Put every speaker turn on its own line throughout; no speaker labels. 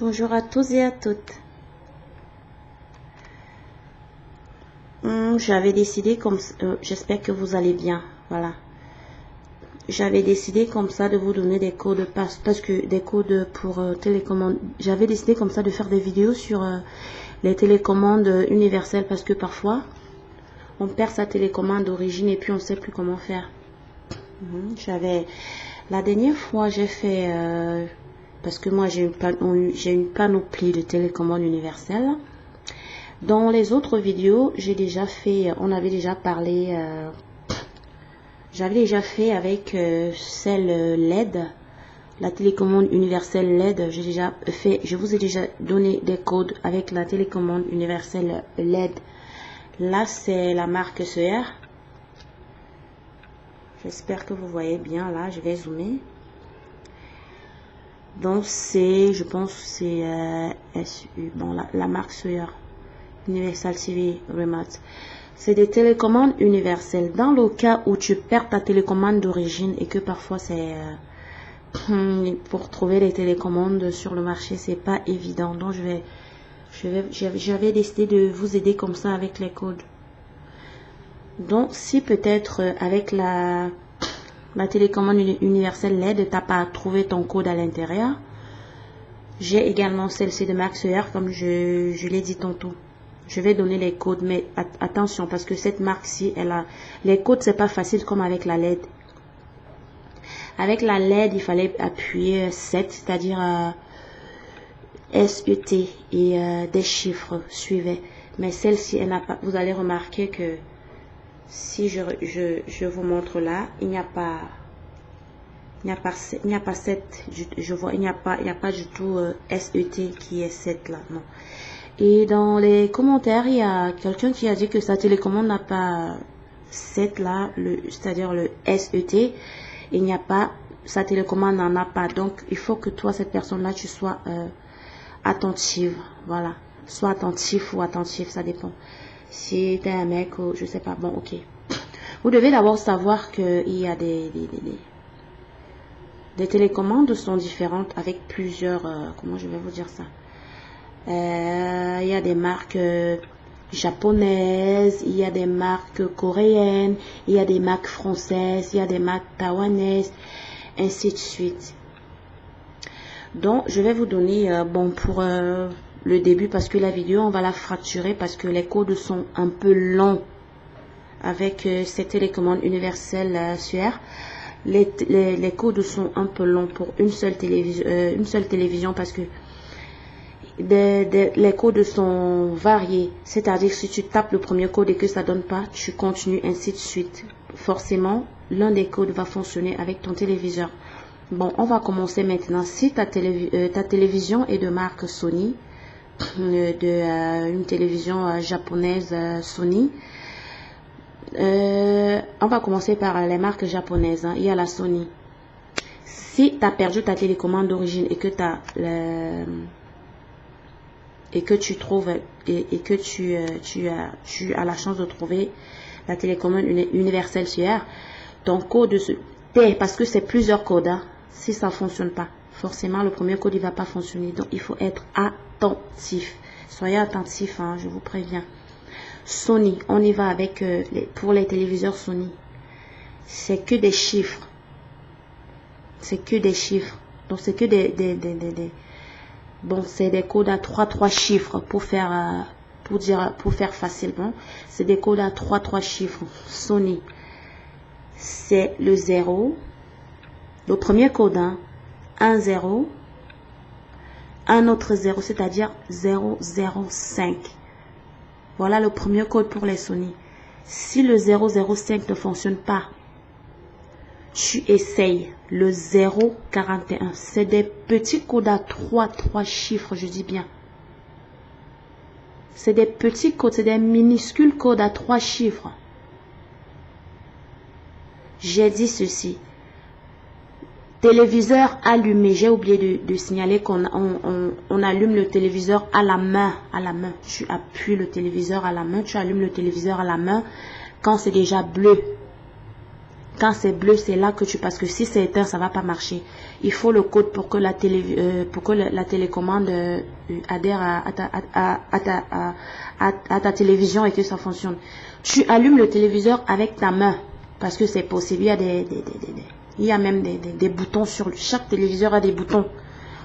Bonjour à tous et à toutes. J'avais décidé comme j'espère que vous allez bien. Voilà. J'avais décidé comme ça de vous donner des codes parce que des codes pour télécommande. J'avais décidé comme ça de faire des vidéos sur les télécommandes universelles parce que parfois on perd sa télécommande d'origine et puis on ne sait plus comment faire. La dernière fois j'ai fait parce que moi j'ai une panoplie de télécommandes universelles. Dans les autres vidéos, on avait déjà parlé, j'avais déjà fait avec celle LED, la télécommande universelle LED. Je vous ai déjà donné des codes avec la télécommande universelle LED. Là, c'est la marque Sœur. J'espère que vous voyez bien. Là, je vais zoomer. Donc je pense que c'est SU. Bon, la marque Sœur. Universal TV Remote. C'est des télécommandes universelles. Dans le cas où tu perds ta télécommande d'origine et que parfois c'est pour trouver les télécommandes sur le marché, c'est pas évident. Donc j'avais décidé de vous aider comme ça avec les codes. Donc si peut-être avec la télécommande universelle LED, t'as pas trouvé ton code à l'intérieur, j'ai également celle-ci de Maxer, comme je l'ai dit tantôt. Je vais donner les codes, mais attention parce que cette marque-ci, les codes, c'est pas facile comme avec la LED. Avec la LED, il fallait appuyer 7, c'est-à-dire SET et des chiffres suivaient. Mais celle-ci, elle n'a pas. Vous allez remarquer que si je vous montre là, il n'y a pas 7. Je vois, il n'y a pas du tout SET qui est 7 là, non. Et dans les commentaires, il y a quelqu'un qui a dit que sa télécommande n'a pas 7 là, c'est-à-dire le SET. Il n'y a pas, sa télécommande n'en a pas. Donc, il faut que toi, cette personne-là, tu sois attentive. Voilà. Sois attentif ou attentif, ça dépend. Si t'es un mec ou je sais pas. Bon, ok. Vous devez d'abord savoir qu'il y a des télécommandes sont différentes avec plusieurs, comment je vais vous dire ça? Il y a des marques japonaises, il y a des marques coréennes, il y a des marques françaises, il y a des marques taïwanaises, ainsi de suite. Donc, je vais vous donner, pour le début, parce que la vidéo, on va la fracturer parce que les codes sont un peu longs avec ces télécommandes universelles sur. Les codes sont un peu longs pour une seule télévision parce que les codes sont variés, c'est-à-dire si tu tapes le premier code et que ça donne pas, tu continues ainsi de suite. Forcément, l'un des codes va fonctionner avec ton téléviseur. Bon, on va commencer maintenant. Si ta télévision est de marque Sony, une télévision japonaise Sony, on va commencer par les marques japonaises. Il y a la Sony. Si tu as perdu ta télécommande d'origine et que tu trouves et que tu as la chance de trouver la télécommande universelle sur ton code parce que c'est plusieurs codes, hein. Si ça fonctionne pas, forcément le premier code il va pas fonctionner, donc il faut être attentif. Soyez attentif, hein, je vous préviens. Sony, on y va avec pour les téléviseurs Sony, c'est que des chiffres, donc c'est que bon, c'est des codes à 3 chiffres pour faire facilement. C'est des codes à 3 chiffres. Sony, c'est le 0. Le premier code, 1 0. Un autre 0, c'est-à-dire 005. Voilà le premier code pour les Sony. Si le 005 ne fonctionne pas, tu essayes le 041. C'est des petits codes à 3 chiffres, je dis bien. C'est des petits codes, c'est des minuscules codes à 3 chiffres. J'ai dit ceci. Téléviseur allumé. J'ai oublié de signaler qu'on allume le téléviseur à la main. Tu appuies le téléviseur à la main. Tu allumes le téléviseur à la main quand c'est déjà bleu. Quand c'est bleu, c'est là que parce que si c'est éteint, ça va pas marcher. Il faut le code pour que la télécommande adhère à ta télévision et que ça fonctionne. Tu allumes le téléviseur avec ta main parce que c'est possible. Il y a même des boutons sur chaque téléviseur a des boutons.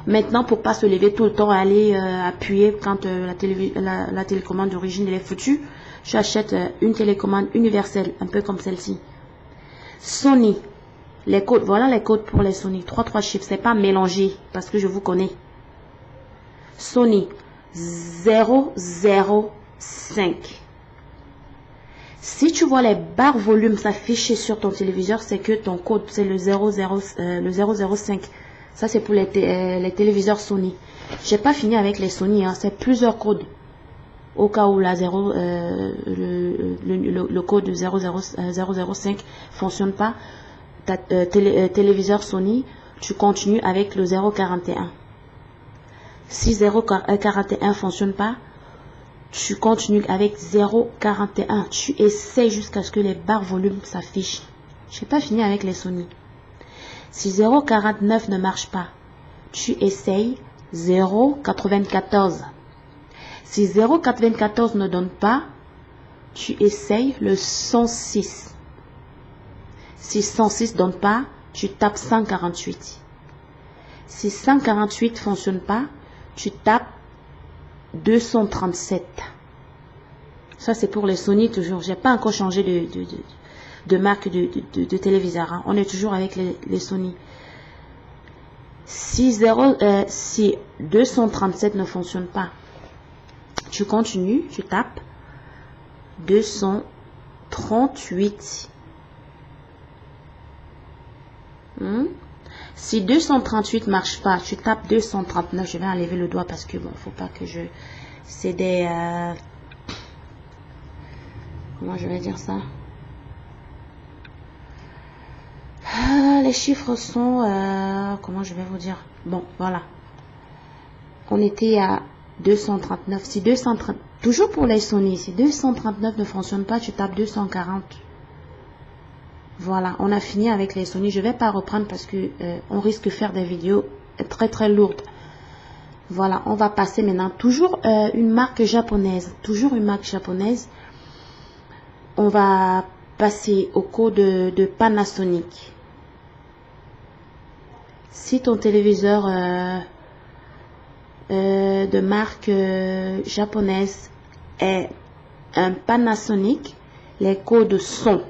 Maintenant, pour pas se lever tout le temps, aller appuyer quand la télécommande d'origine est foutue, tu achètes une télécommande universelle, un peu comme celle-ci. Sony, les codes, voilà les codes pour les Sony, 3 chiffres, c'est pas mélangé parce que je vous connais. Sony 005. Si tu vois les barres volume s'afficher sur ton téléviseur, c'est que ton code c'est le 005. Ça c'est pour les téléviseurs Sony. J'ai pas fini avec les Sony, hein, c'est plusieurs codes. Au cas où le code 005 fonctionne pas, ta téléviseur Sony, tu continues avec le 041. Si 041 fonctionne pas, tu continues avec 041. Tu essaies jusqu'à ce que les barres volume s'affichent. J'ai pas fini avec les Sony. Si 049 ne marche pas, tu essayes 094. Si 094 ne donne pas, tu essayes le 106. Si 106 ne donne pas, tu tapes 148. Si 148 ne fonctionne pas, tu tapes 237. Ça, c'est pour les Sony toujours. J'ai pas encore changé de marque de téléviseur. Hein. On est toujours avec les Sony. Si 237 ne fonctionne pas, tu continues, tu tapes 238. Si 238 marche pas, tu tapes 239. Je vais enlever le doigt parce que bon, faut pas que je... C'est des... Comment je vais dire ça? Les chiffres sont... comment je vais vous dire? Bon, voilà. On était à 239. Si 230... Toujours pour les Sony, si 239 ne fonctionne pas, tu tapes 240. Voilà, on a fini avec les Sony. Je vais pas reprendre parce que on risque de faire des vidéos très très lourdes. Voilà, on va passer maintenant. Toujours une marque japonaise. Toujours une marque japonaise. On va passer au code de Panasonic. Si ton téléviseur de marque japonaise est un Panasonic, les codes sont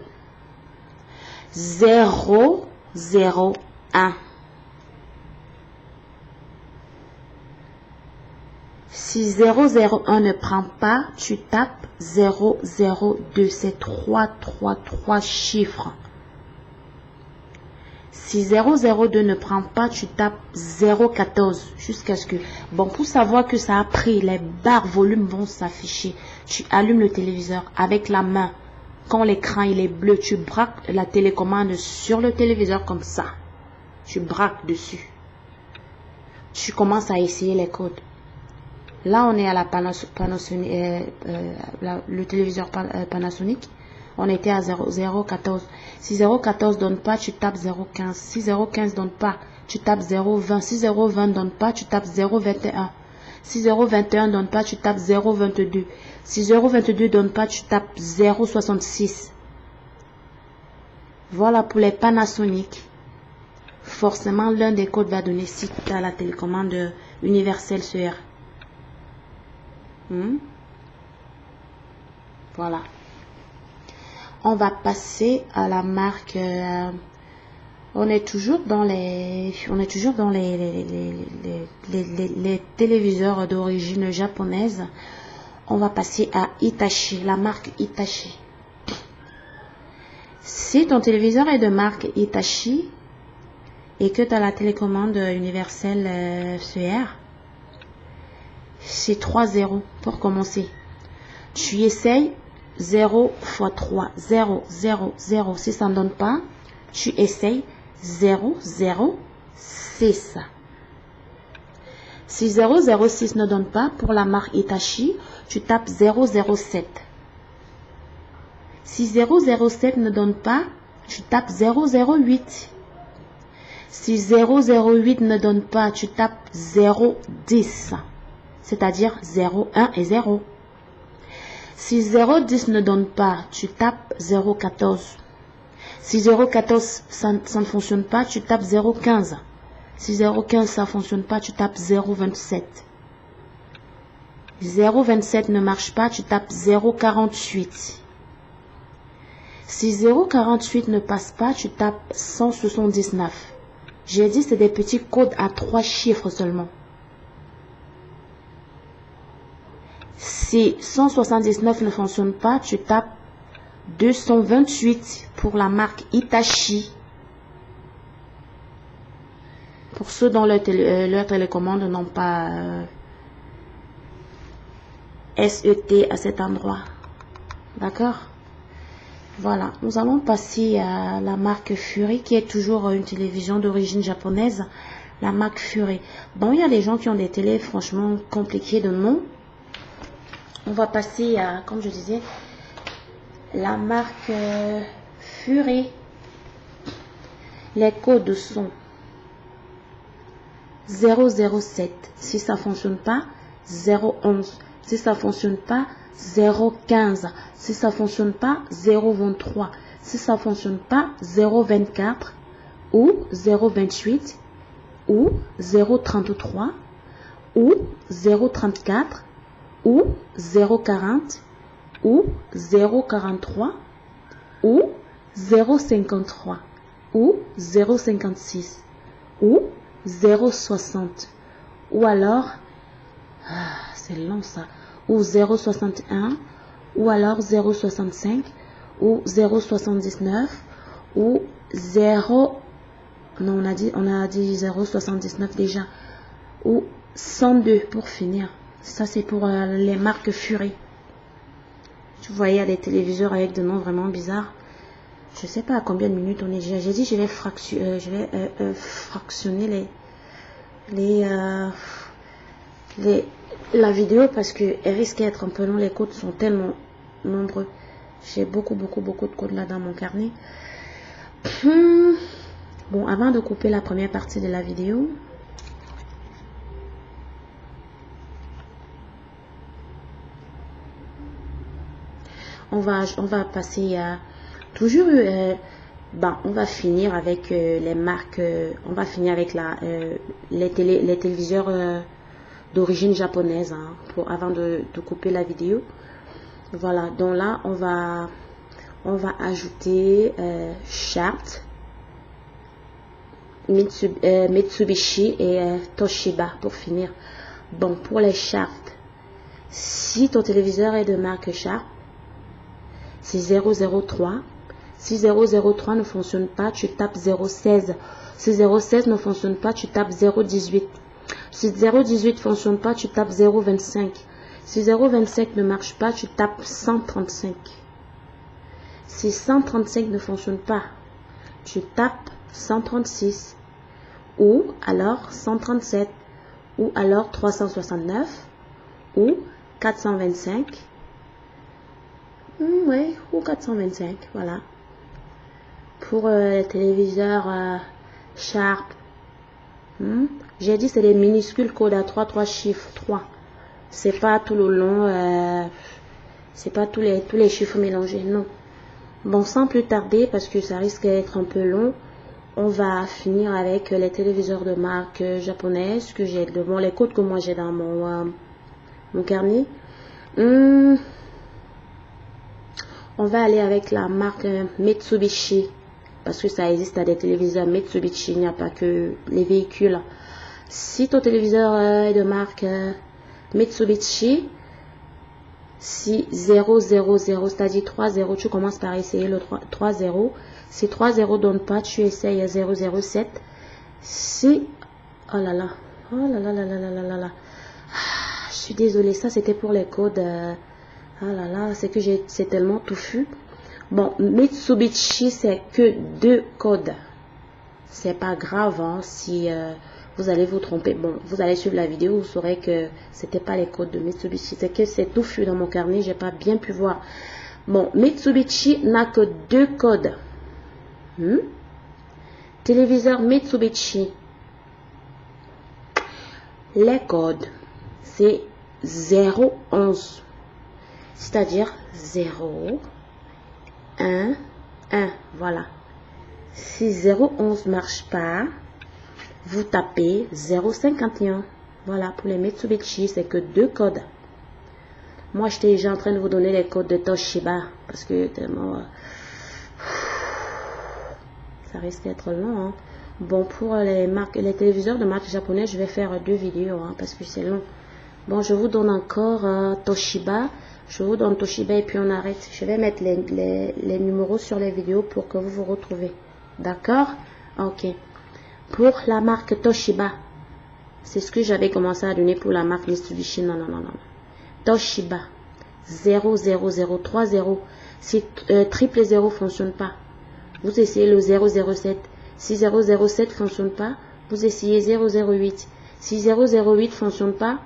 001. Si 001 ne prend pas, tu tapes 002. C'est 3 chiffres. Si 002 ne prend pas, tu tapes 014 jusqu'à ce que... Bon, pour savoir que ça a pris, les barres volume vont s'afficher. Tu allumes le téléviseur avec la main. Quand l'écran il est bleu, tu braques la télécommande sur le téléviseur comme ça. Tu braques dessus. Tu commences à essayer les codes. Là, on est à la Panasonic, le téléviseur Panasonic. On était à 014. Si 014 donne pas, tu tapes 015. Si 015 donne pas, tu tapes 020. Si 020 donne pas, tu tapes 021. Si 021 donne pas, tu tapes 022. Si 022 donne pas, tu tapes 066. Voilà pour les Panasonic. Forcément, l'un des codes va donner si tu as la télécommande universelle CR. Voilà. On va passer à la marque. On est toujours dans les téléviseurs d'origine japonaise. On va passer à Hitachi, la marque Hitachi. Si ton téléviseur est de marque Hitachi et que tu as la télécommande universelle CR, c'est 3 0 pour commencer. Tu essayes 0 x 3, 0, 0, 0. Si ça ne donne pas, tu essayes 0, 0, 6. Si 006 ne donne pas, pour la marque Hitachi, tu tapes 007. Si 007 ne donne pas, tu tapes 008. Si 008 ne donne pas, tu tapes 010, c'est-à-dire 0, 1 et 0. Si 010 ne donne pas, tu tapes 014. Si 014 ça ne fonctionne pas, tu tapes 015. Si 015 ça ne fonctionne pas, tu tapes 027. 027 ne marche pas, tu tapes 048. Si 048 ne passe pas, tu tapes 179. J'ai dit c'est des petits codes à 3 chiffres seulement. Si 179 ne fonctionne pas, tu tapes 228 pour la marque Hitachi. Pour ceux dont leur télécommande n'ont pas SET à cet endroit. D'accord? Voilà, nous allons passer à la marque Fury, qui est toujours une télévision d'origine japonaise. La marque Fury. Bon, il y a des gens qui ont des télés franchement compliquées de nom. On va passer à, comme je disais, la marque Fury. Les codes sont 007. Si ça fonctionne pas, 011. Si ça fonctionne pas, 015. Si ça fonctionne pas, 023. Si ça fonctionne pas, 024 ou 028 ou 033 ou 034 ou 040 ou 043 ou 053 ou 056 ou 060 ou alors c'est long ça, ou 061 ou alors 065 ou 079 ou 0 non on a dit 079 déjà, ou 102 pour finir. Ça c'est pour les marques Fury. Tu voyais, il y a des téléviseurs avec des noms vraiment bizarres. Je sais pas à combien de minutes on est. J'ai dit je vais fractionner la vidéo parce que elle risque d'être un peu long. Les codes sont tellement nombreux. J'ai beaucoup de codes là dans mon carnet. Bon, avant de couper la première partie de la vidéo, on va passer à toujours on va finir avec les marques, on va finir avec les téléviseurs d'origine japonaise, hein, avant de couper la vidéo. Voilà, donc là on va ajouter Sharp, Mitsubishi et Toshiba pour finir. Bon, pour les Sharp, si ton téléviseur est de marque Sharp, c'est 003. Si 003 ne fonctionne pas, tu tapes 016. Si 016 ne fonctionne pas, tu tapes 018. Si 018 ne fonctionne pas, tu tapes 025. Si 025 ne marche pas, tu tapes 135. Si 135 ne fonctionne pas, tu tapes 136. Ou alors 137. Ou alors 369. Ou 425. Oui, ou 425, voilà. Pour téléviseur Sharp, j'ai dit c'est des minuscules codes à 3 chiffres, 3. C'est pas tout le long, c'est pas tous les chiffres mélangés, non. Bon, sans plus tarder, parce que ça risque d'être un peu long, on va finir avec les téléviseurs de marque japonaise que j'ai devant les codes que moi j'ai dans mon carnet. On va aller avec la marque Mitsubishi, parce que ça existe à des téléviseurs Mitsubishi, il n'y a pas que les véhicules. Si ton téléviseur est de marque Mitsubishi, si 000, c'est-à-dire 30, tu commences par essayer le 30. Si 30 donne pas, tu essayes 007. Si, oh là là, je suis désolée, ça c'était pour les codes. Ah là là, c'est que c'est tellement touffu. Bon, Mitsubishi, c'est que 2 codes. C'est pas grave, hein, si vous allez vous tromper. Bon, vous allez suivre la vidéo, vous saurez que c'était pas les codes de Mitsubishi. C'est que c'est touffu dans mon carnet, j'ai pas bien pu voir. Bon, Mitsubishi n'a que 2 codes. Téléviseur Mitsubishi. Les codes, c'est 011. C'est-à-dire 0, 1, 1. Voilà. Si 011 marche pas, vous tapez 051. Voilà, pour les Mitsubishi, c'est que 2 codes. Moi, j'étais déjà en train de vous donner les codes de Toshiba. Parce que tellement... ça risque d'être long. Hein. Bon, pour les téléviseurs de marque japonais, je vais faire 2 vidéos. Hein, parce que c'est long. Bon, je vous donne encore Toshiba. Je vous donne Toshiba et puis on arrête. Je vais mettre les numéros sur les vidéos pour que vous vous retrouvez. D'accord? Ok. Pour la marque Toshiba, c'est ce que j'avais commencé à donner pour la marque Mitsubishi. Non. Toshiba, 00030. Si triple 0 fonctionne pas, vous essayez le 007. Si 007 fonctionne pas, vous essayez 008. Si 008 fonctionne pas,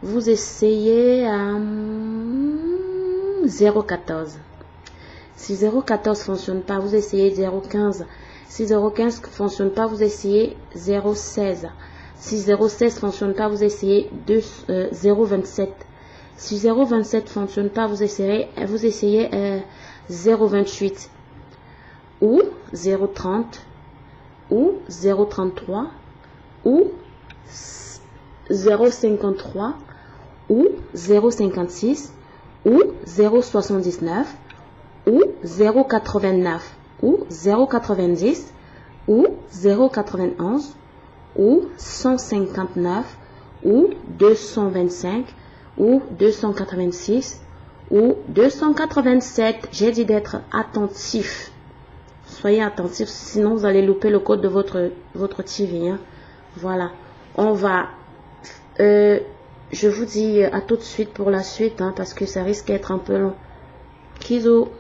vous essayez 014. Si 014 fonctionne pas, vous essayez 015. Si 015 fonctionne pas, vous essayez 016. Si 016 fonctionne pas, vous essayez 027. Si 027 fonctionne pas, vous essayez 028 ou 030 ou 033 ou 053 ou 056 ou 079 ou 089 ou 090 ou 091 ou 159 ou 225 ou 286 ou 287. J'ai dit d'être attentif. Soyez attentifs, sinon vous allez louper le code de votre TV. Hein. Voilà. On va... je vous dis à tout de suite pour la suite, hein, parce que ça risque d'être un peu long. Kizo.